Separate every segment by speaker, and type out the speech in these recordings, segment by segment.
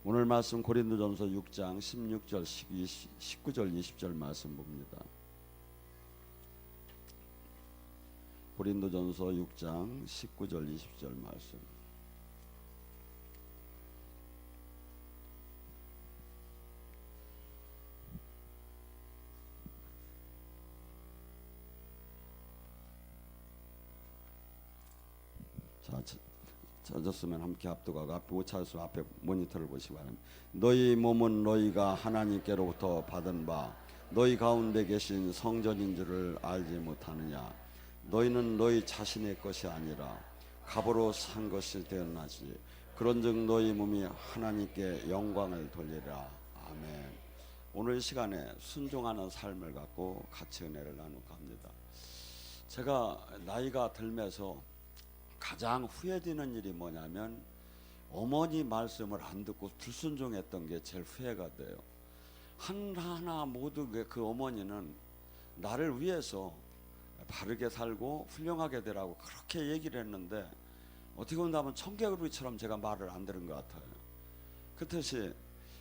Speaker 1: 오늘 말씀 고린도전서 6장 16절 19절 20절 말씀 봅니다. 고린도전서 6장 19절 20절 말씀. 자, 찾았으면 함께 앞두고 앞에 못 찾았으면 앞에 모니터를 보시기 바랍니다. 너희 몸은 너희가 하나님께로부터 받은 바 너희 가운데 계신 성전인 줄을 알지 못하느냐. 너희는 너희 자신의 것이 아니라 값으로 산 것이 되었나지. 그런즉 너희 몸이 하나님께 영광을 돌리라. 아멘. 오늘 시간에 순종하는 삶을 갖고 같이 은혜를 나누고 합니다. 제가 나이가 들면서 가장 후회되는 일이 뭐냐면 어머니 말씀을 안 듣고 불순종했던 게 제일 후회가 돼요. 하나하나 모두 그 어머니는 나를 위해서 바르게 살고 훌륭하게 되라고 그렇게 얘기를 했는데 어떻게 본다면 청개구리처럼 제가 말을 안 들은 것 같아요.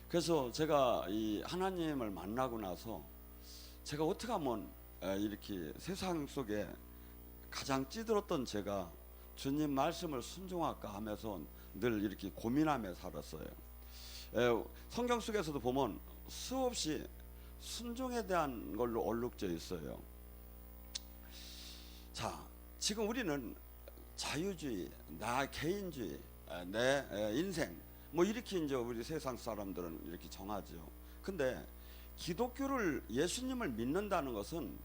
Speaker 1: 그래서 제가 이 하나님을 만나고 나서 제가 어떻게 하면 이렇게 세상 속에 가장 찌들었던 제가 주님 말씀을 순종할까 하면서 늘 이렇게 고민하며 살았어요. 성경 속에서도 보면 수없이 순종에 대한 걸로 얼룩져 있어요. 자, 지금 우리는 자유주의, 나 개인주의, 내 인생 뭐 이렇게 이제 우리 세상 사람들은 이렇게 정하죠. 근데 기독교를 예수님을 믿는다는 것은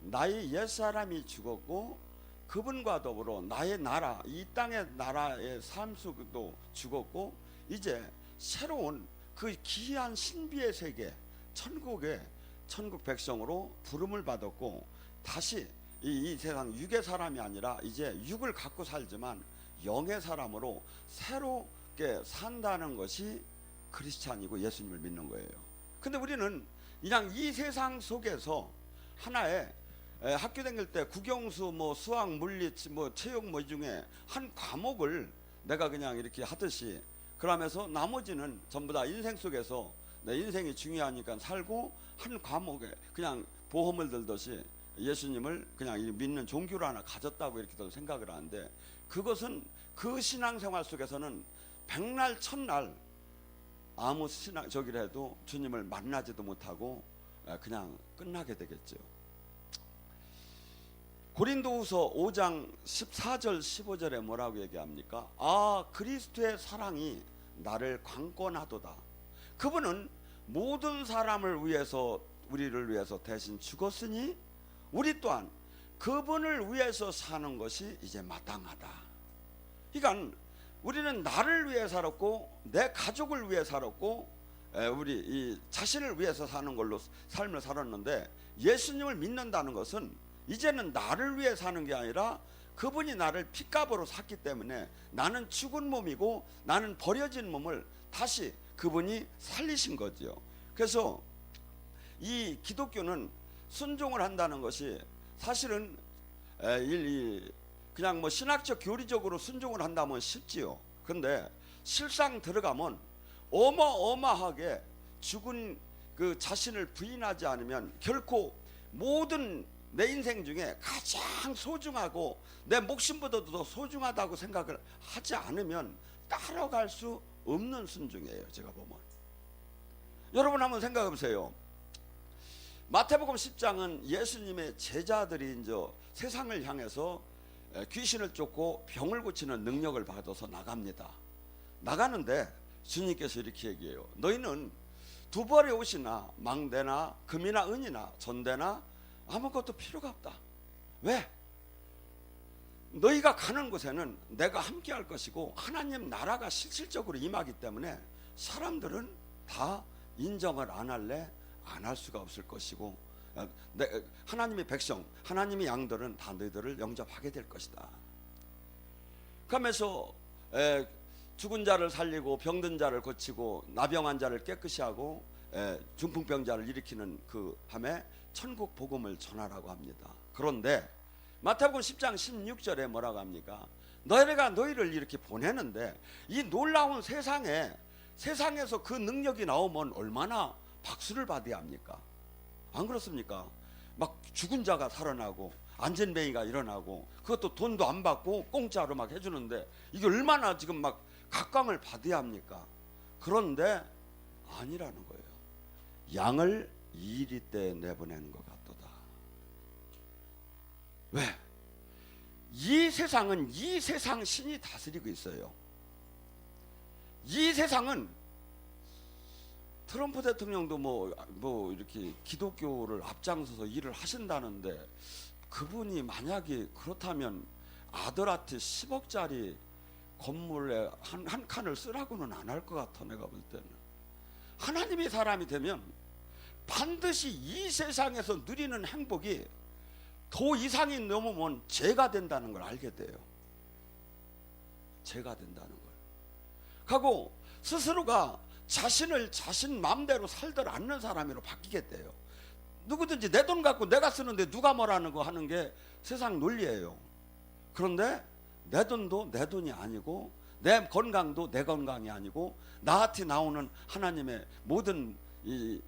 Speaker 1: 나의 옛사람이 죽었고 그분과 더불어 나의 나라, 이 땅의 나라의 삶 속도 죽었고 이제 새로운 그 기이한 신비의 세계 천국의 천국 백성으로 부름을 받았고 다시 이 세상 육의 사람이 아니라 이제 육을 갖고 살지만 영의 사람으로 새롭게 산다는 것이 크리스찬이고 예수님을 믿는 거예요. 근데 우리는 그냥 이 세상 속에서 하나의 학교 다닐 때 국영수 뭐 수학 물리 뭐 체육 뭐 중에 한 과목을 내가 그냥 이렇게 하듯이 그러면서 나머지는 전부 다 인생 속에서 내 인생이 중요하니까 살고 한 과목에 그냥 보험을 들듯이 예수님을 그냥 믿는 종교를 하나 가졌다고 이렇게 생각을 하는데 그것은 그 신앙생활 속에서는 백날 천날 아무 저기를 해도 주님을 만나지도 못하고 그냥 끝나게 되겠죠. 고린도후서 5장 14절 15절에 뭐라고 얘기합니까? 아, 그리스도의 사랑이 나를 강권하도다. 그분은 모든 사람을 위해서 우리를 위해서 대신 죽었으니 우리 또한 그분을 위해서 사는 것이 이제 마땅하다. 그러니까 우리는 나를 위해 살았고 내 가족을 위해 살았고 우리 이 자신을 위해서 사는 걸로 삶을 살았는데 예수님을 믿는다는 것은 이제는 나를 위해 사는 게 아니라 그분이 나를 핏값으로 샀기 때문에 나는 죽은 몸이고 나는 버려진 몸을 다시 그분이 살리신 거죠. 그래서 이 기독교는 순종을 한다는 것이 사실은 그냥 뭐 신학적 교리적으로 순종을 한다면 쉽지요. 근데 실상 들어가면 어마어마하게 죽은 그 자신을 부인하지 않으면 결코 모든 내 인생 중에 가장 소중하고 내 목숨보다도 더 소중하다고 생각을 하지 않으면 따라갈 수 없는 순종이에요. 제가 보면 여러분 한번 생각해 보세요. 마태복음 10장은 예수님의 제자들이 이제 세상을 향해서 귀신을 쫓고 병을 고치는 능력을 받아서 나갑니다. 나가는데 주님께서 이렇게 얘기해요. 너희는 두 벌의 옷이나 망대나 금이나 은이나 전대나 아무것도 필요가 없다. 왜? 너희가 가는 곳에는 내가 함께 할 것이고 하나님 나라가 실질적으로 임하기 때문에 사람들은 다 인정을 안 할래? 안 할 수가 없을 것이고 하나님의 백성, 하나님의 양들은 다 너희들을 영접하게 될 것이다. 그러면서 죽은 자를 살리고 병든 자를 고치고 나병한 자를 깨끗이 하고 중풍병자를 일으키는 그 밤에 천국 복음을 전하라고 합니다. 그런데 마태복음 10장 16절에 뭐라고 합니까? 너희가 너희를 이렇게 보내는데 이 놀라운 세상에 세상에서 그 능력이 나오면 얼마나 박수를 받아야 합니까? 안 그렇습니까? 막 죽은 자가 살아나고 안전뱅이가 일어나고 그것도 돈도 안 받고 공짜로 막 해주는데 이게 얼마나 지금 막 각광을 받아야 합니까? 그런데 아니라는 거예요. 양을 이리 때 내보내는 것 같도다. 왜? 이 세상은 이 세상 신이 다스리고 있어요. 이 세상은 트럼프 대통령도 뭐 이렇게 기독교를 앞장서서 일을 하신다는데 그분이 만약에 그렇다면 아들한테 10억짜리 건물에 한 칸을 쓰라고는 안 할 것 같아. 내가 볼 때는 하나님의 사람이 되면 반드시 이 세상에서 누리는 행복이 도 이상이 넘으면 죄가 된다는 걸 알게 돼요. 죄가 된다는 걸. 하고 스스로가 자신을 자신 마음대로 살들 않는 사람으로 바뀌게 돼요. 누구든지 내 돈 갖고 내가 쓰는데 누가 뭐라는 거 하는 게 세상 논리예요. 그런데 내 돈도 내 돈이 아니고 내 건강도 내 건강이 아니고 나한테 나오는 하나님의 모든 이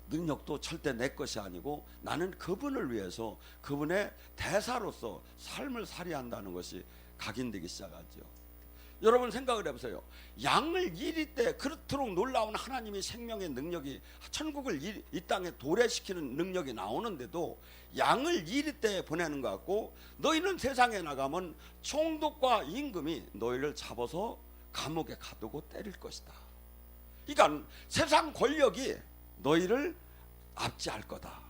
Speaker 1: 능력도 절대 내 것이 아니고 나는 그분을 위해서 그분의 대사로서 삶을 살아야 한다는 것이 각인되기 시작하죠. 여러분 생각을 해보세요. 양을 이리 때 그렇도록 놀라운 하나님의 생명의 능력이 천국을 이 땅에 도래시키는 능력이 나오는데도 양을 이리 때 보내는 것 같고 너희는 세상에 나가면 총독과 임금이 너희를 잡아서 감옥에 가두고 때릴 것이다. 그러니까 세상 권력이 너희를 압제할 거다.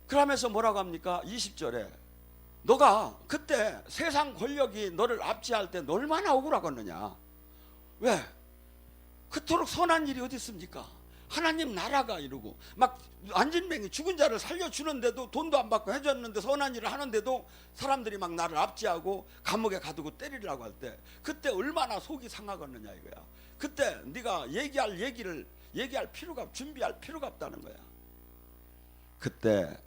Speaker 1: 그러면서 뭐라고 합니까? 20절에 너가 그때 세상 권력이 너를 압제할 때 너 얼마나 억울하겠느냐. 왜? 그토록 선한 일이 어디 있습니까? 하나님 나라가 이러고 막 안진뱅이 죽은 자를 살려주는데도 돈도 안 받고 해줬는데 선한 일을 하는데도 사람들이 막 나를 압제하고 감옥에 가두고 때리려고 할 때 그때 얼마나 속이 상하겠느냐 이거야. 그때 네가 얘기할 필요가 준비할 필요가 없다는 거야. 그때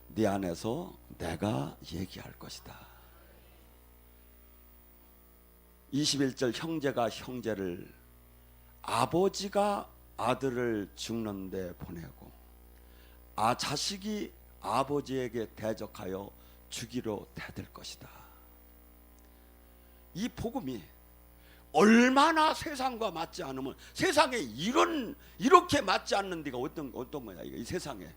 Speaker 1: 네 안에서 내가 얘기할 것이다. 21절 형제가 형제를 아버지가 아들을 죽는데 보내고 자식이 아버지에게 대적하여 죽이러 대들 것이다. 이 복음이 얼마나 세상과 맞지 않으면 세상에 이렇게 맞지 않는 데가 어떤 거야 이거 이 세상에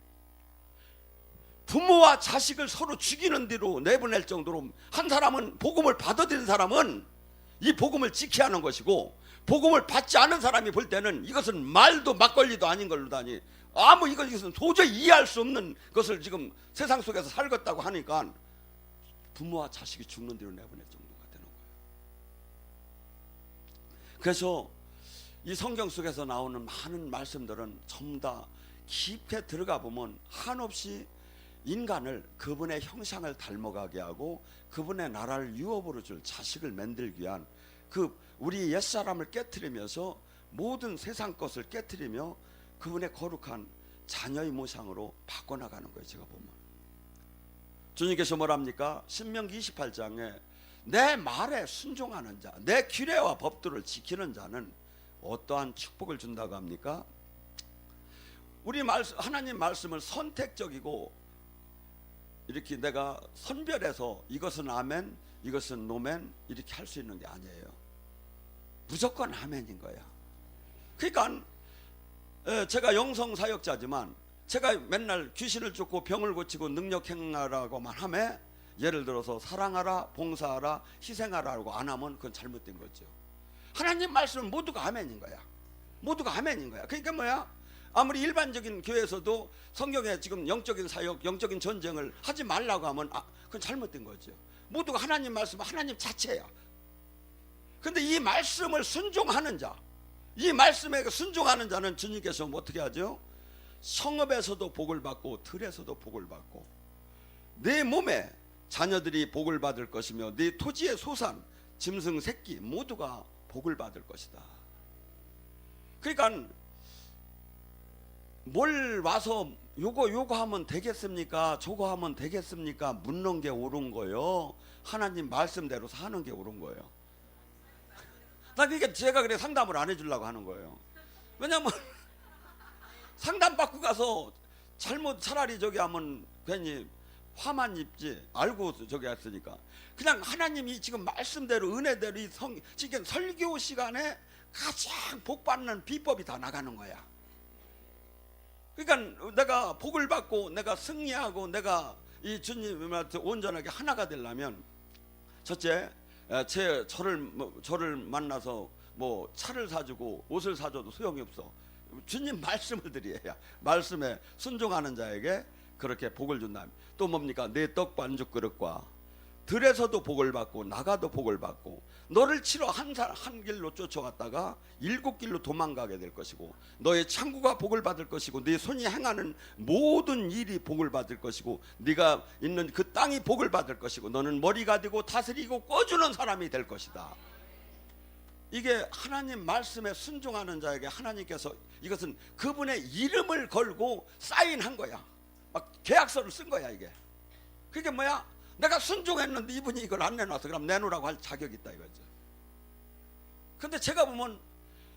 Speaker 1: 부모와 자식을 서로 죽이는 대로 내보낼 정도로 한 사람은 복음을 받아들인 사람은 이 복음을 지켜야 하는 것이고 복음을 받지 않은 사람이 볼 때는 이것은 말도 막걸리도 아닌 걸로 다니 이것은 도저히 이해할 수 없는 것을 지금 세상 속에서 살겠다고 하니까 부모와 자식이 죽는 대로 내보낼 정도가 되는 거예요. 그래서 이 성경 속에서 나오는 많은 말씀들은 전부 다 깊게 들어가 보면 한없이 인간을 그분의 형상을 닮아가게 하고 그분의 나라를 유업으로 줄 자식을 만들기 위한 우리 옛사람을 깨트리면서 모든 세상 것을 깨트리며 그분의 거룩한 자녀의 모상으로 바꿔나가는 거예요. 제가 보면 주님께서 뭐랍니까? 신명기 28장에 내 말에 순종하는 자, 내 규례와 법도를 지키는 자는 어떠한 축복을 준다고 합니까? 하나님 말씀을 선택적이고 이렇게 내가 선별해서 이것은 아멘, 이것은 노멘 이렇게 할 수 있는 게 아니에요. 무조건 아멘인 거야. 그러니까 제가 영성 사역자지만 제가 맨날 귀신을 쫓고 병을 고치고 능력 행하라고만 하면 예를 들어서 사랑하라, 봉사하라, 희생하라고 안 하면 그건 잘못된 거죠. 하나님 말씀은 모두가 아멘인 거야. 모두가 아멘인 거야. 그러니까 뭐야? 아무리 일반적인 교회에서도 성경에 지금 영적인 사역, 영적인 전쟁을 하지 말라고 하면 그건 잘못된 거죠. 모두가 하나님 말씀은 하나님 자체야. 근데 이 말씀을 순종하는 자, 이 말씀에 순종하는 자는 주님께서 어떻게 하죠? 성읍에서도 복을 받고 들에서도 복을 받고 내 몸에 자녀들이 복을 받을 것이며 네 토지의 소산, 짐승 새끼 모두가 복을 받을 것이다. 그러니까 뭘 와서 요거 하면 되겠습니까? 저거 하면 되겠습니까? 묻는 게 옳은 거예요. 하나님 말씀대로 사는 게 옳은 거예요. 그러니까 제가 그래 상담을 안 해주려고 하는 거예요. 왜냐면 상담 받고 가서 잘못 차라리 저기 하면 괜히 화만 입지 알고 저기 했으니까 그냥 하나님이 지금 말씀대로 은혜대로 지금 설교 시간에 가장 복 받는 비법이 다 나가는 거야. 그러니까 내가 복을 받고 내가 승리하고 내가 이 주님한테 온전하게 하나가 되려면 첫째, 저를 만나서 뭐 차를 사주고 옷을 사줘도 소용이 없어. 주님 말씀을 드려야 말씀에 순종하는 자에게 그렇게 복을 준다. 또 뭡니까? 내 떡 반죽 그릇과 들에서도 복을 받고 나가도 복을 받고 너를 치러 한 길로 쫓아갔다가 7길로 도망가게 될 것이고 너의 창구가 복을 받을 것이고 네 손이 행하는 모든 일이 복을 받을 것이고 네가 있는 그 땅이 복을 받을 것이고 너는 머리가 되고 다스리고 꿔주는 사람이 될 것이다. 이게 하나님 말씀에 순종하는 자에게 하나님께서 이것은 그분의 이름을 걸고 사인한 거야. 막 계약서를 쓴 거야. 이게 그게 뭐야? 내가 순종했는데 이분이 이걸 안 내놔서 그럼 내놓으라고 할 자격이 있다 이거죠. 근데 제가 보면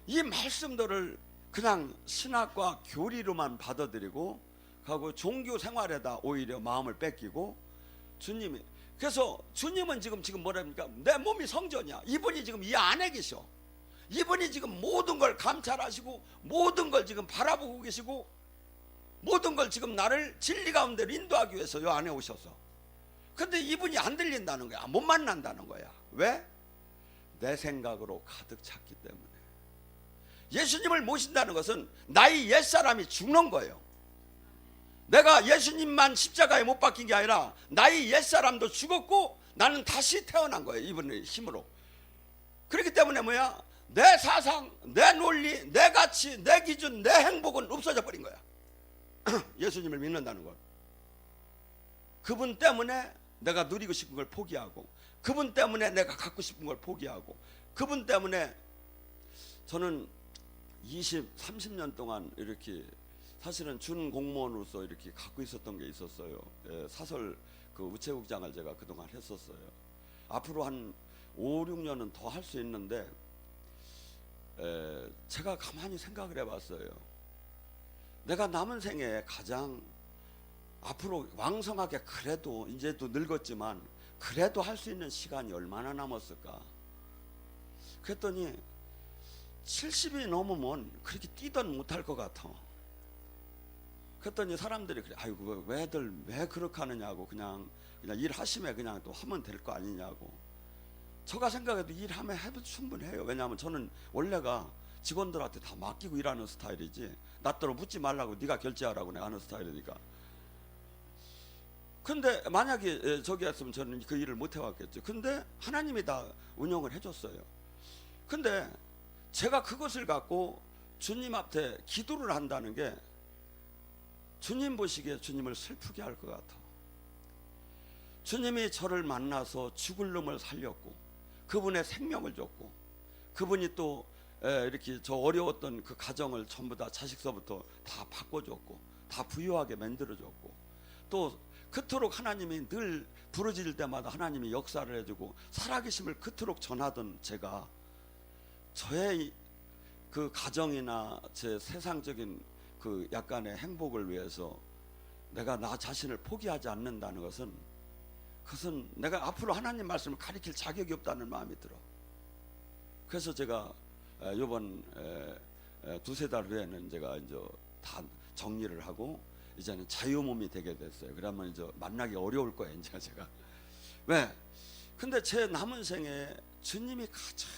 Speaker 1: 이 말씀들을 그냥 신학과 교리로만 받아들이고 하고 종교 생활에다 오히려 마음을 뺏기고 주님이 그래서 주님은 지금 뭐랍니까? 내 몸이 성전이야. 이분이 지금 이 안에 계셔. 이분이 지금 모든 걸 감찰하시고 모든 걸 지금 바라보고 계시고 모든 걸 지금 나를 진리 가운데로 인도하기 위해서 이 안에 오셔서 근데 이분이 안 들린다는 거야. 못 만난다는 거야. 왜? 내 생각으로 가득 찼기 때문에. 예수님을 모신다는 것은 나의 옛사람이 죽는 거예요. 내가 예수님만 십자가에 못 박힌 게 아니라 나의 옛사람도 죽었고 나는 다시 태어난 거예요. 이분의 힘으로. 그렇기 때문에 뭐야? 내 사상, 내 논리, 내 가치, 내 기준, 내 행복은 없어져 버린 거야. 예수님을 믿는다는 것. 그분 때문에 내가 누리고 싶은 걸 포기하고 그분 때문에 내가 갖고 싶은 걸 포기하고 그분 때문에 저는 30년 동안 이렇게 사실은 준 공무원으로서 이렇게 갖고 있었던 게 있었어요. 사설 그 우체국장을 제가 그동안 했었어요. 앞으로 한 5, 6년은 더 할 수 있는데 제가 가만히 생각을 해봤어요. 내가 남은 생에 가장 앞으로 왕성하게 그래도 이제 또 늙었지만 그래도 할 수 있는 시간이 얼마나 남았을까? 그랬더니 70이 넘으면 그렇게 뛰던 못할 것 같아. 그랬더니 사람들이 그래, 아이고 왜들 왜 그렇게 하느냐고 그냥 일하시면 그냥 또 하면 될 거 아니냐고. 제가 생각해도 일하면 해도 충분해요. 왜냐하면 저는 원래가 직원들한테 다 맡기고 일하는 스타일이지 나더러 묻지 말라고 네가 결제하라고 내가 하는 스타일이니까. 근데 만약에 저기 했으면 저는 그 일을 못 해왔겠죠. 근데 하나님이 다 운영을 해줬어요. 근데 제가 그것을 갖고 주님 앞에 기도를 한다는 게 주님 보시기에 주님을 슬프게 할 것 같아. 주님이 저를 만나서 죽을 놈을 살렸고 그분의 생명을 줬고 그분이 또 이렇게 저 어려웠던 그 가정을 전부 다 자식서부터 다 바꿔줬고 다 부유하게 만들어줬고 또 그토록 하나님이 늘 부르짖을 때마다 하나님이 역사를 해주고 살아계심을 그토록 전하던 제가 저의 그 가정이나 제 세상적인 그 약간의 행복을 위해서 내가 나 자신을 포기하지 않는다는 것은 그것은 내가 앞으로 하나님 말씀을 가리킬 자격이 없다는 마음이 들어. 그래서 제가 이번 2-3달 후에는 제가 이제 다 정리를 하고 이제는 자유몸이 되게 됐어요. 그러면 이제 만나기 어려울 거예요. 이제 제가 왜? 근데 제 남은 생에 주님이 가장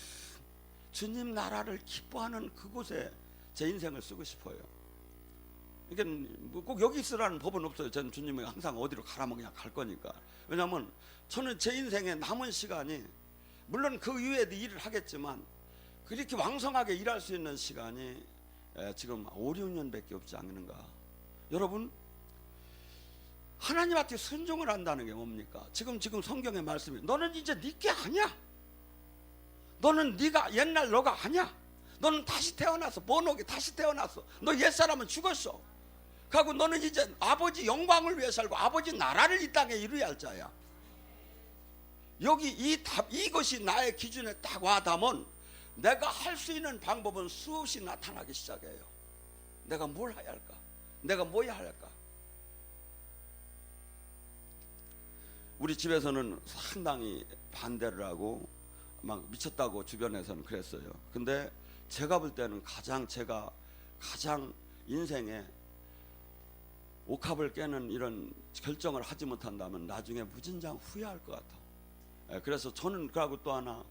Speaker 1: 주님 나라를 기뻐하는 그곳에 제 인생을 쓰고 싶어요. 이게 꼭 여기 있으라는 법은 없어요. 저는 주님이 항상 어디로 가라면 그냥 갈 거니까. 왜냐하면 저는 제 인생의 남은 시간이 물론 그 이후에도 일을 하겠지만 그렇게 왕성하게 일할 수 있는 시간이 지금 5, 6년밖에 없지 않는가. 여러분 하나님한테 순종을 한다는 게 뭡니까? 지금 성경의 말씀이 너는 이제 네 게 아니야. 너는 네가 옛날 너가 아니야. 너는 다시 태어났어. 번호게 다시 태어났어. 너 옛사람은 죽었어. 그리고 너는 이제 아버지 영광을 위해 살고 아버지 나라를 이 땅에 이루어야 할 자야. 여기 이것이 나의 기준에 딱 와닿으면 내가 할 수 있는 방법은 수없이 나타나기 시작해요. 내가 뭘 해야 할까? 내가 뭐 해야 할까? 우리 집에서는 상당히 반대를 하고 막 미쳤다고 주변에서는 그랬어요. 근데 제가 볼 때는 제가 가장 인생에 옥합을 깨는 이런 결정을 하지 못한다면 나중에 무진장 후회할 것 같아. 그래서 저는 그러고 또 하나,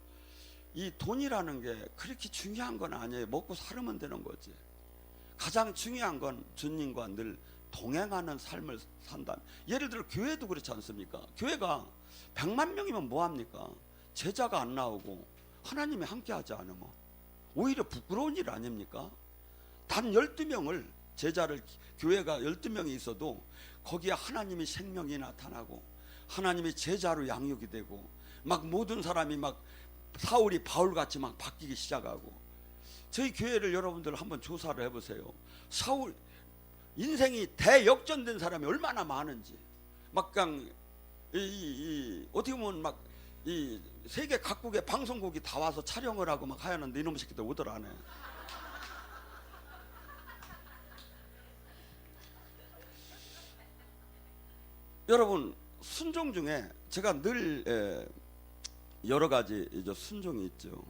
Speaker 1: 이 돈이라는 게 그렇게 중요한 건 아니에요. 먹고 살면 되는 거지. 가장 중요한 건 주님과 늘 동행하는 삶을 산다. 예를 들어 교회도 그렇지 않습니까? 교회가 100만 명이면 뭐합니까? 제자가 안 나오고 하나님이 함께하지 않으면 오히려 부끄러운 일 아닙니까? 단 12명을 제자를, 교회가 12명이 있어도 거기에 하나님이 생명이 나타나고 하나님이 제자로 양육이 되고 막 모든 사람이 막 사울이 바울같이 막 바뀌기 시작하고. 저희 교회를 여러분들 한번 조사를 해보세요. 사울 인생이 대역전된 사람이 얼마나 많은지. 막 그냥 어떻게 보면 막 이 세계 각국의 방송국이 다 와서 촬영을 하고 막 하였는데 이놈의 새끼들 오더라네. 여러분, 순종 중에 제가 늘 여러 가지 순종이 있죠.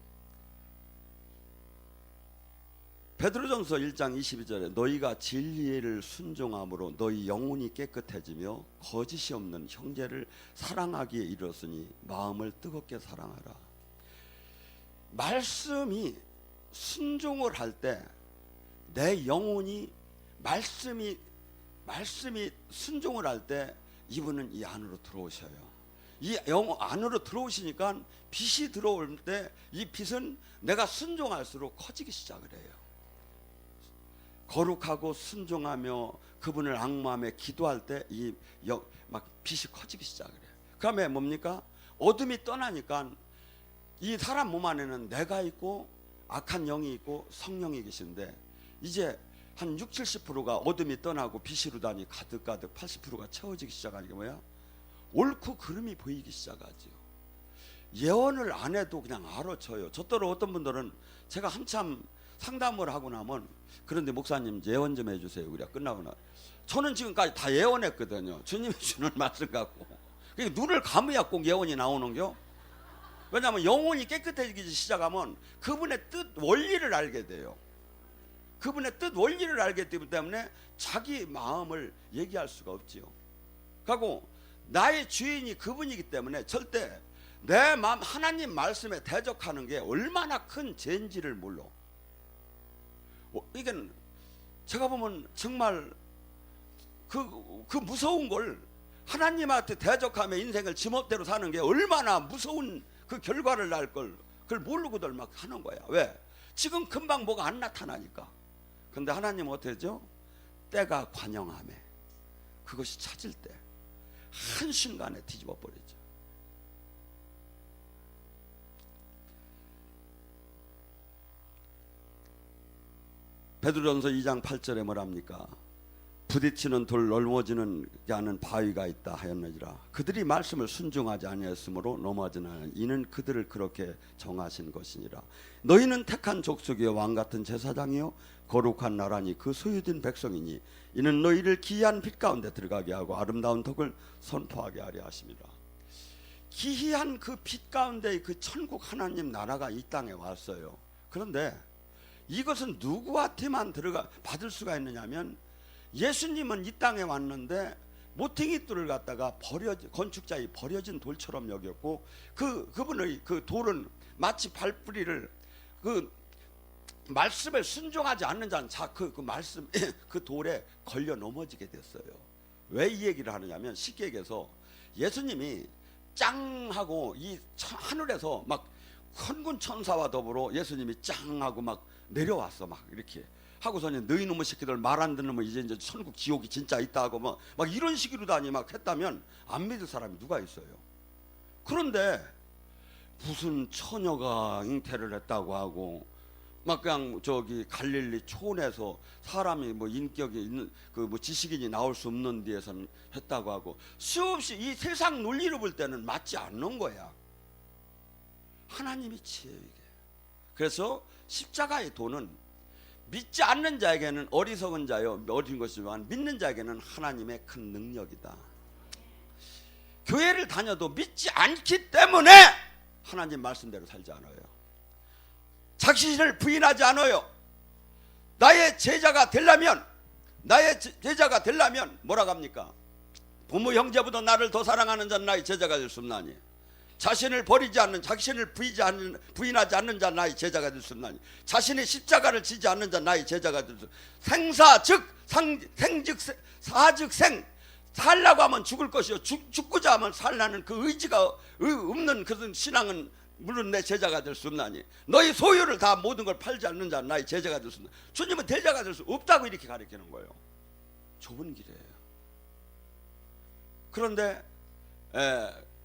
Speaker 1: 베드로전서 1장 22절에 너희가 진리를 순종함으로 너희 영혼이 깨끗해지며 거짓이 없는 형제를 사랑하기에 이르렀으니 마음을 뜨겁게 사랑하라. 말씀이 순종을 할 때 내 영혼이 말씀이 순종을 할 때 이분은 이 안으로 들어오셔요. 이 영혼 안으로 들어오시니까 빛이 들어올 때 이 빛은 내가 순종할수록 커지기 시작을 해요. 거룩하고 순종하며 그분을 앙모하며 기도할 때 이 막 빛이 커지기 시작을 해요. 그다음에 뭡니까? 어둠이 떠나니까 이 사람 몸 안에는 내가 있고 악한 영이 있고 성령이 계신데 이제 한 60-70%가 어둠이 떠나고 빛이 루다니 가득가득 80%가 채워지기 시작하는 게 뭐야? 옳고 그름이 보이기 시작하죠. 예언을 안 해도 그냥 알아쳐요. 저더러 어떤 분들은 제가 한참 상담을 하고 나면 그런데 목사님 예언 좀 해주세요. 우리가 끝나고 나. 저는 지금까지 다 예언했거든요. 주님이 주는 말씀 갖고. 그러니까 눈을 감아야 꼭 예언이 나오는겨. 왜냐하면 영혼이 깨끗해지기 시작하면 그분의 뜻 원리를 알게 돼요. 그분의 뜻 원리를 알게 되기 때문에 자기 마음을 얘기할 수가 없지요. 그리고 나의 주인이 그분이기 때문에 절대 내 마음 하나님 말씀에 대적하는 게 얼마나 큰 죄인지를 몰라. 이게 제가 보면 정말 그 무서운 걸 하나님한테 대적하며 인생을 지멋대로 사는 게 얼마나 무서운 그 결과를 날 걸 그걸 모르고들 막 하는 거야. 왜? 지금 금방 뭐가 안 나타나니까. 근데 하나님은 어떻게 하죠? 때가 관영하며 그것이 찾을 때 한순간에 뒤집어 버리죠. 베드로전서 2장 8절에 뭐랍니까? 부딪히는 돌 넘어지는 않은 바위가 있다 하였느니라. 그들이 말씀을 순종하지 아니하였으므로 넘어지는 않은 이는 그들을 그렇게 정하신 것이니라. 너희는 택한 족속이요 왕같은 제사장이요 거룩한 나라니 그 소유된 백성이니 이는 너희를 기이한 빛 가운데 들어가게 하고 아름다운 덕을 선포하게 하려 하심이라. 기이한 그 빛 가운데 그 천국 하나님 나라가 이 땅에 왔어요. 그런데 이것은 누구한테만 받을 수가 있느냐면 예수님은 이 땅에 왔는데 모퉁이 돌을 갖다가 건축자의 버려진 돌처럼 여겼고 그분의 그 돌은 마치 발뿌리를 그 말씀에 순종하지 않는 자는 그 말씀 그 돌에 걸려 넘어지게 됐어요. 왜 이 얘기를 하느냐면 쉽게 얘기해서 예수님이 짱 하고 이 하늘에서 막 헌군 천사와 더불어 예수님이 짱 하고 막 내려왔어. 막 이렇게 하고서는 너희 놈의 새끼들 말 안 듣는 놈은 이제 천국 지옥이 진짜 있다 하고 막 이런 식으로 다니 막 했다면 안 믿을 사람이 누가 있어요? 그런데 무슨 처녀가 잉태를 했다고 하고 막 그냥 저기 갈릴리 초원에서 사람이 뭐 인격이 있는 그 뭐 지식인이 나올 수 없는 데에서는 했다고 하고 수없이 이 세상 논리로 볼 때는 맞지 않는 거야. 하나님이 지혜요 이게. 그래서 십자가의 도는 믿지 않는 자에게는 어리석은 자요 어린 것이지만 믿는 자에게는 하나님의 큰 능력이다. 교회를 다녀도 믿지 않기 때문에 하나님 말씀대로 살지 않아요. 자신을 부인하지 않아요. 나의 제자가 되려면 뭐라고 합니까? 부모 형제보다 나를 더 사랑하는 자는 나의 제자가 될 수 없나니, 자신을 부인하지 않는 자 나의 제자가 될 수 없나니, 자신의 십자가를 지지 않는 자 나의 제자가 될 수 없나니, 생사 즉 생즉 사즉 생, 살라고 하면 죽을 것이요 죽고자 하면 살라는 그 의지가 없는 그런 신앙은 물론 내 제자가 될 수 없나니, 너희 소유를 다 모든 걸 팔지 않는 자 나의 제자가 될 수 없나니. 주님은 제자가 될 수 없다고 이렇게 가르치는 거예요. 좁은 길이에요. 그런데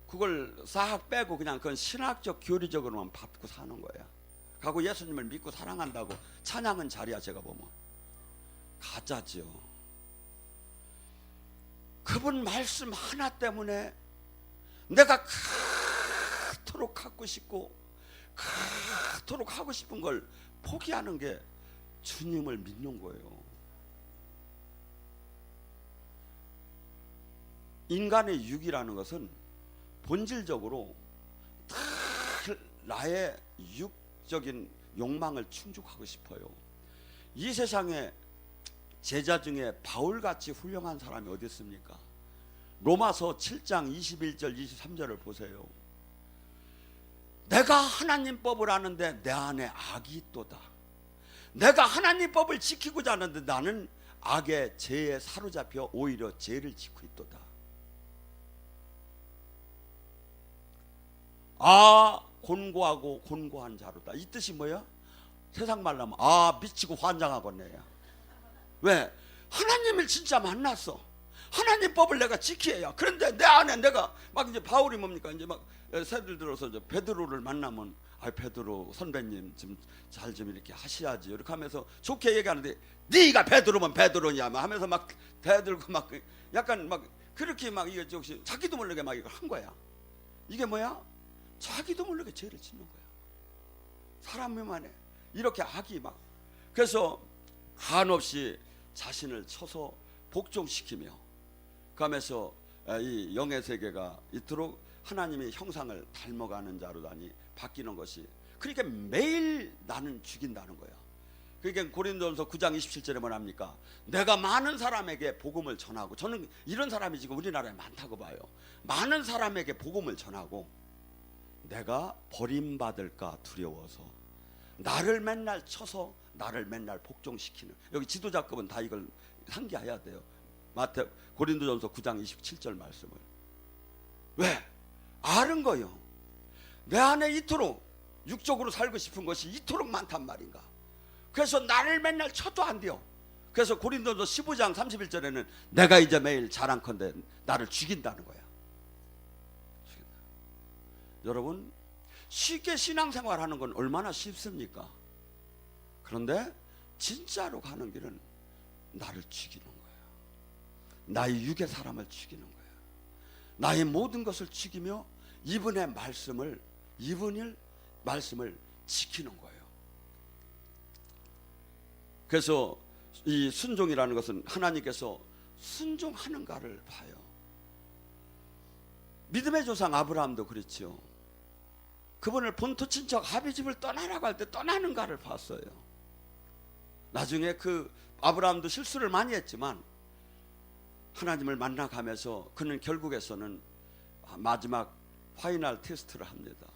Speaker 1: 그걸 싹 빼고 그냥 그건 신학적 교리적으로만 받고 사는 거야. 가고 예수님을 믿고 사랑한다고 찬양은 자리야. 제가 보면 가짜죠. 그분 말씀 하나 때문에 내가 그토록 갖고 싶고 그토록 하고 싶은 걸 포기하는 게 주님을 믿는 거예요. 인간의 육이라는 것은 본질적으로 다 나의 육적인 욕망을 충족하고 싶어요. 이 세상에 제자 중에 바울같이 훌륭한 사람이 어디 있습니까? 로마서 7장 21절 23절을 보세요. 내가 하나님 법을 아는데 내 안에 악이 있도다. 내가 하나님 법을 지키고자 하는데 나는 악의 죄에 사로잡혀 오히려 죄를 짓고 있도다. 곤고하고 곤고한 자로다. 이 뜻이 뭐야? 세상 말로 하면 미치고 환장하겠네. 왜? 하나님을 진짜 만났어. 하나님 법을 내가 지켜야. 그런데 내 안에 내가 막 이제 바울이 뭡니까? 이제 막 새들 들어서 이제 베드로를 만나면 베드로 선배님 좀 잘 좀 이렇게 하셔야지. 이렇게 하면서 좋게 얘기하는데 네가 베드로면 베드로냐 하면서 막 대들고 막 약간 막 그렇게 막 이게 혹시 자기도 모르게 막 이걸 한 거야. 이게 뭐야? 자기도 모르게 죄를 짓는 거야. 사람만에 이렇게 악이 막. 그래서 한없이 자신을 쳐서 복종시키며 가면서 이 영의 세계가 이토록 하나님의 형상을 닮아가는 자로다니 바뀌는 것이, 그러니까 매일 나는 죽인다는 거야. 그러니까 고린도전서 9장 27절에 뭐랍니까? 내가 많은 사람에게 복음을 전하고, 저는 이런 사람이 지금 우리나라에 많다고 봐요. 많은 사람에게 복음을 전하고 내가 버림받을까 두려워서 나를 맨날 쳐서 나를 맨날 복종시키는, 여기 지도자급은 다 이걸 상기해야 돼요. 고린도전서 9장 27절 말씀을. 왜? 아는 거요. 내 안에 이토록 육적으로 살고 싶은 것이 이토록 많단 말인가. 그래서 나를 맨날 쳐도 안 돼요. 그래서 고린도전서 15장 31절에는 내가 이제 매일 자랑컨대 나를 죽인다는 거야. 죽인다. 여러분, 쉽게 신앙생활하는 건 얼마나 쉽습니까? 그런데 진짜로 가는 길은 나를 죽이는 거예요. 나의 육의 사람을 죽이는 거예요. 나의 모든 것을 죽이며 이분의 말씀을 지키는 거예요. 그래서 이 순종이라는 것은 하나님께서 순종하는가를 봐요. 믿음의 조상 아브라함도 그렇지요. 그분을 본토 친척 아비집을 떠나라고 할 때 떠나는가를 봤어요. 나중에 그 아브라함도 실수를 많이 했지만 하나님을 만나가면서 그는 결국에서는 마지막 파이널 테스트를 합니다.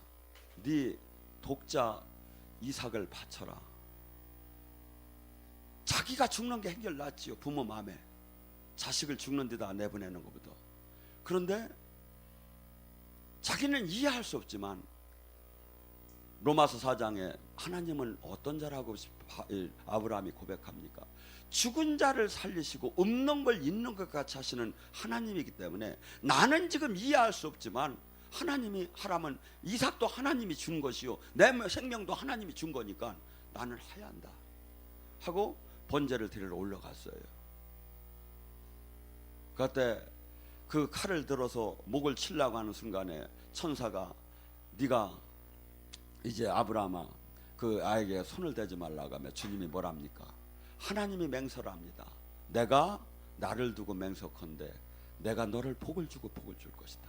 Speaker 1: 네 독자 이삭을 바쳐라. 자기가 죽는 게 해결 낫지요. 부모 마음에 자식을 죽는 데다 내보내는 것보다. 그런데 자기는 이해할 수 없지만 로마서 4장에 하나님은 어떤 자라고 아브라함이 고백합니까? 죽은 자를 살리시고 없는 걸 있는 것 같이 하시는 하나님이기 때문에 나는 지금 이해할 수 없지만 하나님이 하라면 이삭도 하나님이 준 것이요 내 생명도 하나님이 준 거니까 나는 해야 한다 하고 번제를 드리러 올라갔어요. 그때 그 칼을 들어서 목을 치려고 하는 순간에 천사가 네가 이제 아브라함아 그 아이에게 손을 대지 말라고 하면 주님이 뭐랍니까? 하나님이 맹설합니다. 내가 나를 두고 맹석한데 내가 너를 복을 주고 복을 줄 것이다.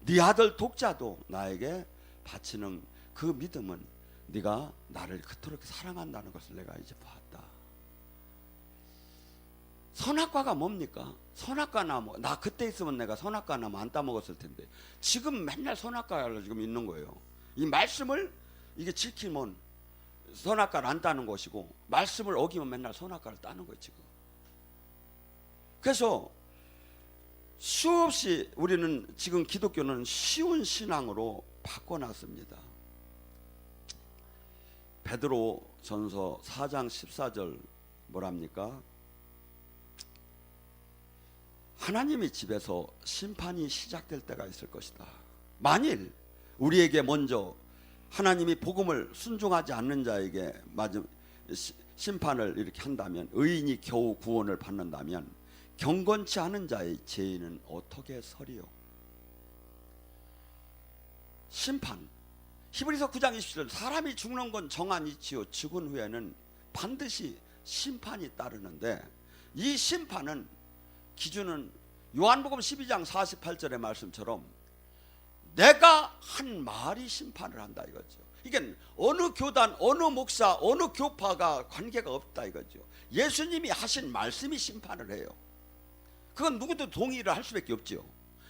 Speaker 1: 네 아들 독자도 나에게 바치는 그 믿음은 네가 나를 그토록 사랑한다는 것을 내가 이제 봤다. 선악과가 뭡니까? 선악과 나무. 나 그때 있으면 내가 선악과 나무 안 따먹었을 텐데 지금 맨날 선악과를 지금 있는 거예요. 이 말씀을 이게 지키면 선악과를 안 따는 것이고 말씀을 어기면 맨날 선악과를 따는 거예요 지금. 그래서 수없이 우리는 지금 기독교는 쉬운 신앙으로 바꿔놨습니다. 베드로 전서 4장 14절 뭐랍니까? 하나님의 집에서 심판이 시작될 때가 있을 것이다. 만일 우리에게 먼저 하나님이 복음을 순종하지 않는 자에게 심판을 이렇게 한다면, 의인이 겨우 구원을 받는다면 경건치 않은 자의 죄인은 어떻게 서리요? 심판. 히브리서 9장 27절 사람이 죽는 건 정한 이치요 죽은 후에는 반드시 심판이 따르는데, 이 심판은 기준은 요한복음 12장 48절의 말씀처럼 내가 한 말이 심판을 한다 이거죠. 이게 어느 교단, 어느 목사, 어느 교파가 관계가 없다 이거죠. 예수님이 하신 말씀이 심판을 해요. 그건 누구도 동의를 할 수밖에 없죠.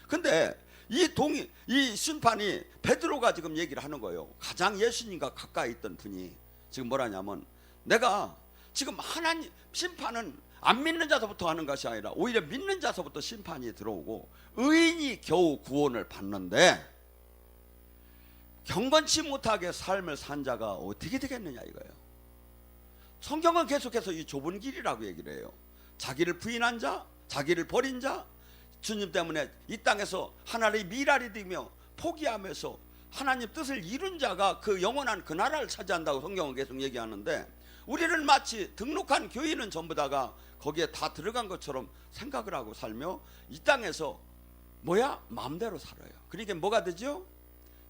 Speaker 1: 근데 이 심판이 베드로가 지금 얘기를 하는 거예요. 가장 예수님과 가까이 있던 분이 지금 뭐라냐면, 내가 지금 하나님 심판은 안 믿는 자서부터 하는 것이 아니라 오히려 믿는 자서부터 심판이 들어오고 의인이 겨우 구원을 받는데 경건치 못하게 삶을 산 자가 어떻게 되겠느냐 이거예요. 성경은 계속해서 이 좁은 길이라고 얘기를 해요. 자기를 부인한 자, 자기를 버린 자, 주님 때문에 이 땅에서 하나님의 미랄이 되며 포기하면서 하나님 뜻을 이룬 자가 그 영원한 그 나라를 차지한다고 성경은 계속 얘기하는데, 우리는 마치 등록한 교인은 전부 다가 거기에 다 들어간 것처럼 생각을 하고 살며 이 땅에서 마음대로 살아요. 그러니까 뭐가 되죠?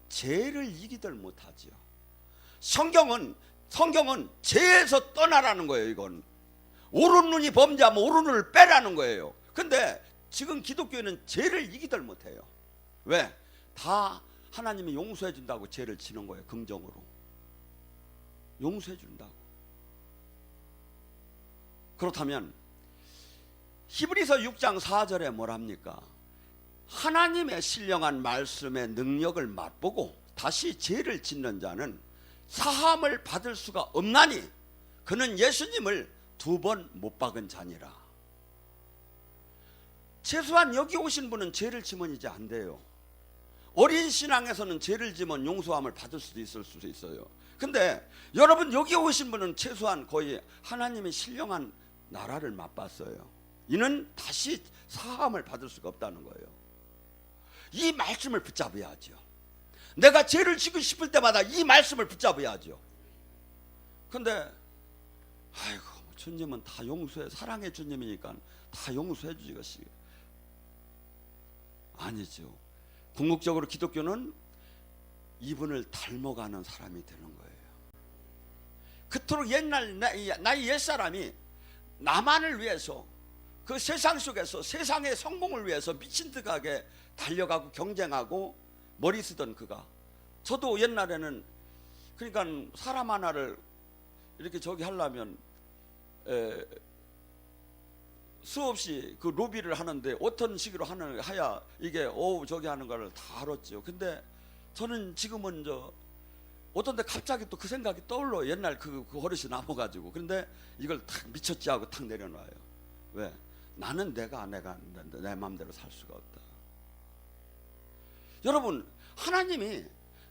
Speaker 1: 죄를 이기들 못하지요. 성경은 죄에서 떠나라는 거예요. 이건 오른 눈이 범죄하면 오른 눈을 빼라는 거예요. 근데 지금 기독교에는 죄를 이기들 못해요. 왜? 다 하나님이 용서해 준다고 죄를 지는 거예요. 긍정으로 용서해 준다고. 그렇다면 히브리서 6장 4절에 뭐랍니까? 하나님의 신령한 말씀의 능력을 맛보고 다시 죄를 짓는 자는 사함을 받을 수가 없나니 그는 예수님을 2번 못 박은 자니라. 최소한 여기 오신 분은 죄를 지면 이제 안 돼요. 어린 신앙에서는 죄를 지면 용서함을 받을 수도 있어요. 근데 여러분 여기 오신 분은 최소한 거의 하나님의 신령한 나라를 맛봤어요. 이는 다시 사함을 받을 수가 없다는 거예요. 이 말씀을 붙잡아야죠. 내가 죄를 지고 싶을 때마다 이 말씀을 붙잡아야죠. 근데 아이고 주님은 다 용서해, 사랑의 주님이니까 다 용서해 주시겠지. 아니죠. 궁극적으로 기독교는 이분을 닮아가는 사람이 되는 거예요. 그토록 옛날 나의 옛사람이 나만을 위해서 그 세상 속에서 세상의 성공을 위해서 미친 듯하게 달려가고 경쟁하고 머리 쓰던 그가, 저도 옛날에는 그러니까 사람 하나를 이렇게 저기 하려면 수없이 그 로비를 하는데 어떤 식으로 하야 이게 저기 하는 거를 다 알았죠. 근데 저는 지금은 어떤 데 갑자기 또 그 생각이 떠올라요. 옛날 그 버릇이 남아가지고. 그런데 이걸 탁 미쳤지 하고 탁 내려놔요. 왜? 나는 내가 내 마음대로 살 수가 없다. 여러분, 하나님이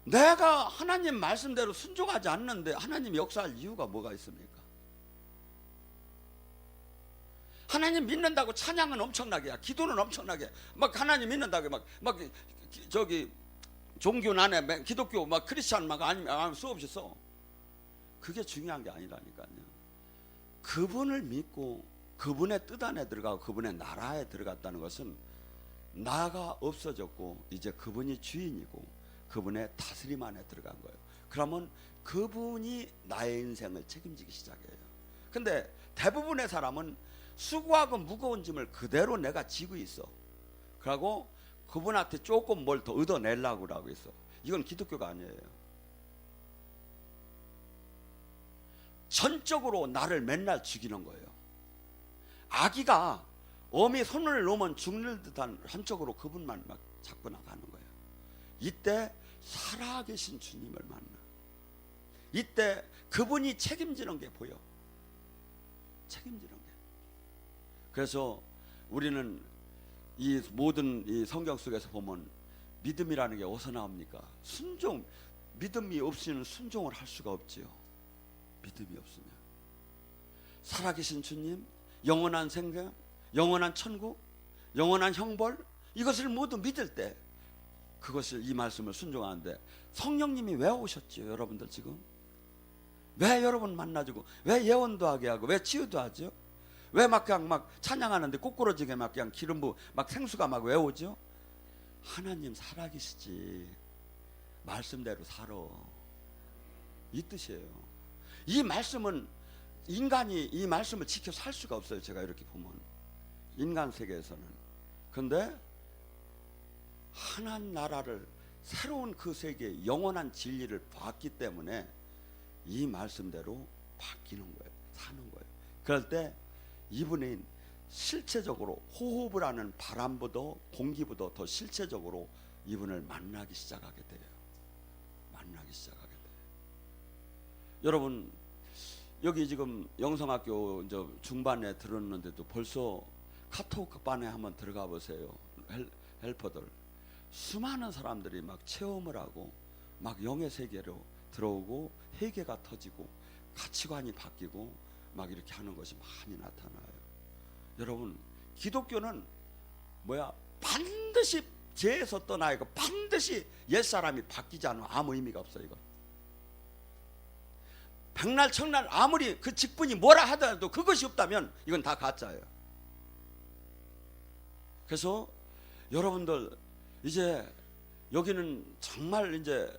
Speaker 1: 내가 하나님 말씀대로 순종하지 않는데 하나님 역사할 이유가 뭐가 있습니까? 하나님 믿는다고 찬양은 엄청나게, 기도는 엄청나게, 막 하나님 믿는다고 막 저기 종교 안에 기독교 막 크리스찬 막 아니면 수없이 써. 그게 중요한 게 아니라니까요. 그분을 믿고 그분의 뜻 안에 들어가고 그분의 나라에 들어갔다는 것은 나가 없어졌고 이제 그분이 주인이고 그분의 다스림 안에 들어간 거예요. 그러면 그분이 나의 인생을 책임지기 시작해요. 근데 대부분의 사람은 수고하고 무거운 짐을 그대로 내가 지고 있어. 그러고 그분한테 조금 뭘 더 얻어내려고 하고 있어. 이건 기독교가 아니에요. 전적으로 나를 맨날 죽이는 거예요. 아기가 어미 손을 놓으면 죽는 듯한 한쪽으로 그분만 막 잡고 나가는 거예요. 이때 살아계신 주님을 만나. 이때 그분이 책임지는 게 보여. 책임지는 게. 그래서 우리는 이 모든 이 성경 속에서 보면 믿음이라는 게 어디서 나옵니까? 순종. 믿음이 없이는 순종을 할 수가 없지요. 믿음이 없으면. 살아계신 주님, 영원한 생명, 영원한 천국, 영원한 형벌, 이것을 모두 믿을 때 그것을, 이 말씀을 순종하는데, 성령님이 왜 오셨지요? 여러분들 지금 왜 여러분 만나주고, 왜 예언도 하게 하고, 왜 치유도 하죠? 왜 막 그냥 막 찬양하는데 꼬꾸러지게 막 그냥 기름 부어 막 생수가 막 왜 오죠? 하나님 살아계시지, 말씀대로 살아, 이 뜻이에요. 이 말씀은 인간이 이 말씀을 지켜 살 수가 없어요. 제가 이렇게 보면 인간 세계에서는. 그런데 하나님 나라를, 새로운 그 세계의 영원한 진리를 봤기 때문에 이 말씀대로 바뀌는 거예요. 사는 거예요. 그럴 때 이분이 실체적으로 호흡을 하는 바람보다 공기보다 더 실체적으로 이분을 만나기 시작하게 돼요. 만나기 시작하게 돼요. 여러분, 여기 지금 영성학교 이제 중반에 들었는데도 벌써 카톡반에 한번 들어가 보세요. 헬퍼들 수많은 사람들이 막 체험을 하고 막 영의 세계로 들어오고 회개가 터지고 가치관이 바뀌고 막 이렇게 하는 것이 많이 나타나요. 여러분, 기독교는 뭐야? 반드시 죄에서 떠나야 하고 반드시 옛사람이 바뀌지 않으면 아무 의미가 없어요. 이건 백날 청날 아무리 그 직분이 뭐라 하더라도 그것이 없다면 이건 다 가짜예요. 그래서 여러분들 이제 여기는 정말 이제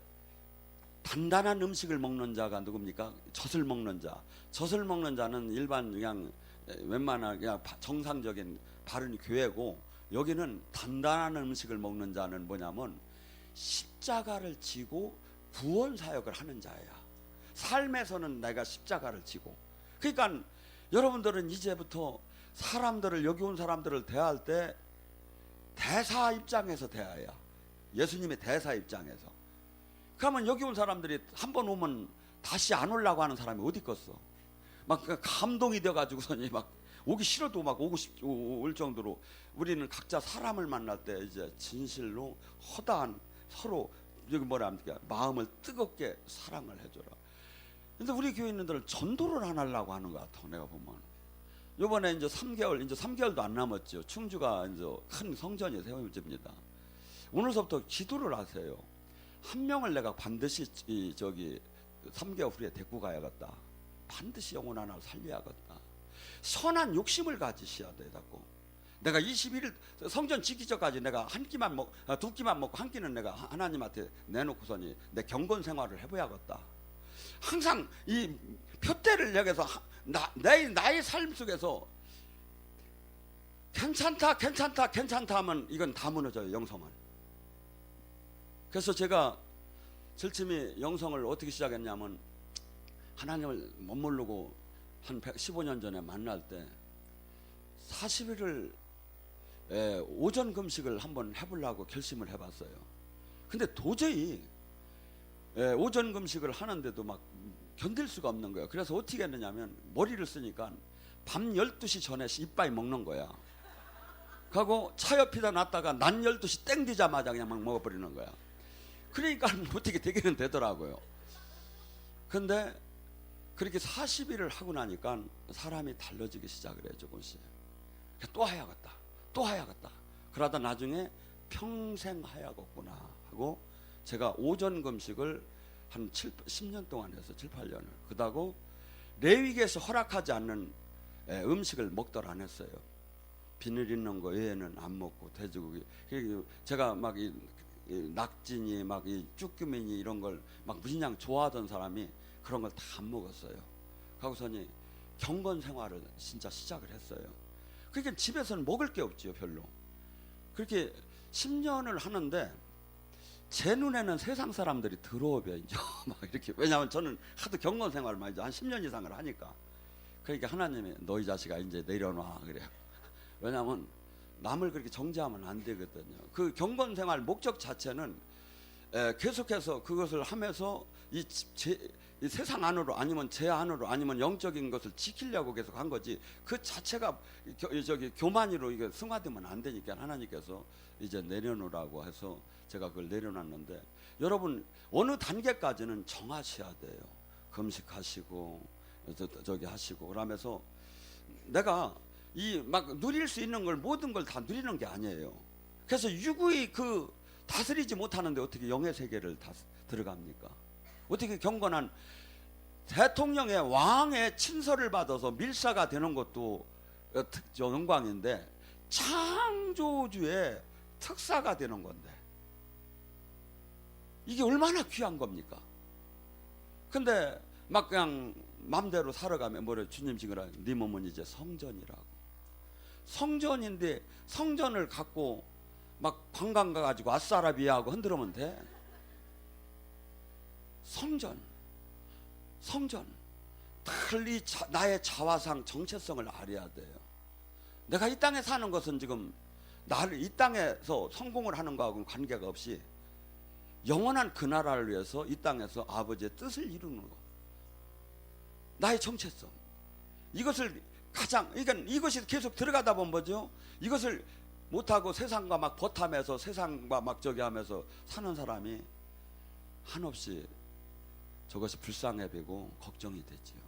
Speaker 1: 단단한 음식을 먹는 자가 누굽니까? 젖을 먹는 자. 젖을 먹는 자는 일반 그냥 웬만한 그냥 정상적인 바른 교회고, 여기는 단단한 음식을 먹는 자는 뭐냐면 십자가를 지고 구원 사역을 하는 자야. 삶에서는 내가 십자가를 지고. 그러니까 여러분들은 이제부터 사람들을, 여기 온 사람들을 대할 때 대사 입장에서 대해야. 예수님의 대사 입장에서. 그러면 여기 온 사람들이 한 번 오면 다시 안 오려고 하는 사람이 어디 있겠어? 막 감동이 돼가지고서는 막 오기 싫어도 막 오고 올 정도로, 우리는 각자 사람을 만날 때 이제 진실로 허다한 서로 여기 뭐라 합니까? 마음을 뜨겁게 사랑을 해줘라. 근데 우리 교회 있는들 전도를 안 하려고 하는 것 같아. 내가 보면 이번에 이제 3개월도 안 남았죠. 충주가 이제 큰 성전이 세워집니다. 오늘서부터 기도를 하세요. 한 명을 내가 반드시 저기 3개월 후에 데리고 가야겠다. 반드시 영혼 하나 살려야겠다. 선한 욕심을 가지셔야 되다고. 내가 21일 성전 지기 전까지 내가 한 끼만 두 끼만 먹고 한 끼는 내가 하나님한테 내놓고서니 내 경건 생활을 해봐야겠다. 항상 이 표대를 여기서 나의 삶 속에서 괜찮다 하면 이건 다 무너져요. 영성은. 그래서 제가 절침이 영성을 어떻게 시작했냐면, 하나님을 못 모르고 한 15년 전에 만날 때 40일을 오전 금식을 한번 해보려고 결심을 해봤어요. 근데 도저히 오전 금식을 하는데도 막 견딜 수가 없는 거예요. 그래서 어떻게 했느냐면, 머리를 쓰니까 밤 12시 전에 이빠이 먹는 거야. 하고 차 옆에다 놨다가 낮 12시 땡 되자마자 그냥 막 먹어버리는 거야. 그러니까 어떻게 되기는 되더라고요. 근데 그렇게 40일을 하고 나니까 사람이 달라지기 시작을 해요. 조금씩. 또 해야겠다. 그러다 나중에 평생 해야겠구나 하고, 제가 오전 금식을 한 10년 동안 해서 7, 8년을. 그러고 레위기에서 허락하지 않는 음식을 먹도록 안 했어요. 비늘 있는 거 외에는 안 먹고, 돼지고기. 제가 막 이 낙진이 막 이 쭈꾸미니 이런 걸 막 무진장 좋아하던 사람이 그런 걸 다 안 먹었어요. 하고서니 경건 생활을 진짜 시작을 했어요. 그러니까 집에서는 먹을 게 없지요, 별로. 그렇게 10년을 하는데 제 눈에는 세상 사람들이 더러워요, 이제. 막 이렇게. 왜냐하면 저는 하도 경건 생활만 이제 한 10년 이상을 하니까. 그러니까 하나님이 너희 자식아 이제 내려놔 그래요. 왜냐하면 남을 그렇게 정죄하면 안 되거든요. 그 경건 생활 목적 자체는 계속해서 그것을 하면서 이 세상 안으로 아니면 제 안으로 아니면 영적인 것을 지키려고 계속 한 거지. 그 자체가 교만으로 이게 승화되면 안 되니까 하나님께서 이제 내려놓으라고 해서 제가 그걸 내려놨는데, 여러분 어느 단계까지는 정하셔야 돼요. 금식하시고 저기 하시고 그러면서 내가 이 막 누릴 수 있는 걸 모든 걸 다 누리는 게 아니에요. 그래서 유구히 그 다스리지 못하는데 어떻게 영의 세계를 다 들어갑니까? 어떻게 경건한 대통령의 왕의 친서를 받아서 밀사가 되는 것도 영광인데 창조주의 특사가 되는 건데 이게 얼마나 귀한 겁니까? 근데 막 그냥 맘대로 살아가면 뭐래, 주님 지금 네 몸은 이제 성전이라고. 성전인데 성전을 갖고 막 관광 가가지고 아싸라비아하고 흔들으면 돼? 성전 달리 나의 자화상 정체성을 알아야 돼요. 내가 이 땅에 사는 것은 지금 나를 이 땅에서 성공을 하는 거하고는 관계가 없이 영원한 그 나라를 위해서 이 땅에서 아버지의 뜻을 이루는 거. 나의 정체성. 이것을 그러니까 이것이 계속 들어가다 보면 뭐죠? 이것을 못하고 세상과 막 버타면서 세상과 막 저기 하면서 사는 사람이 한없이 저것이 불쌍해 보이고 걱정이 되지요.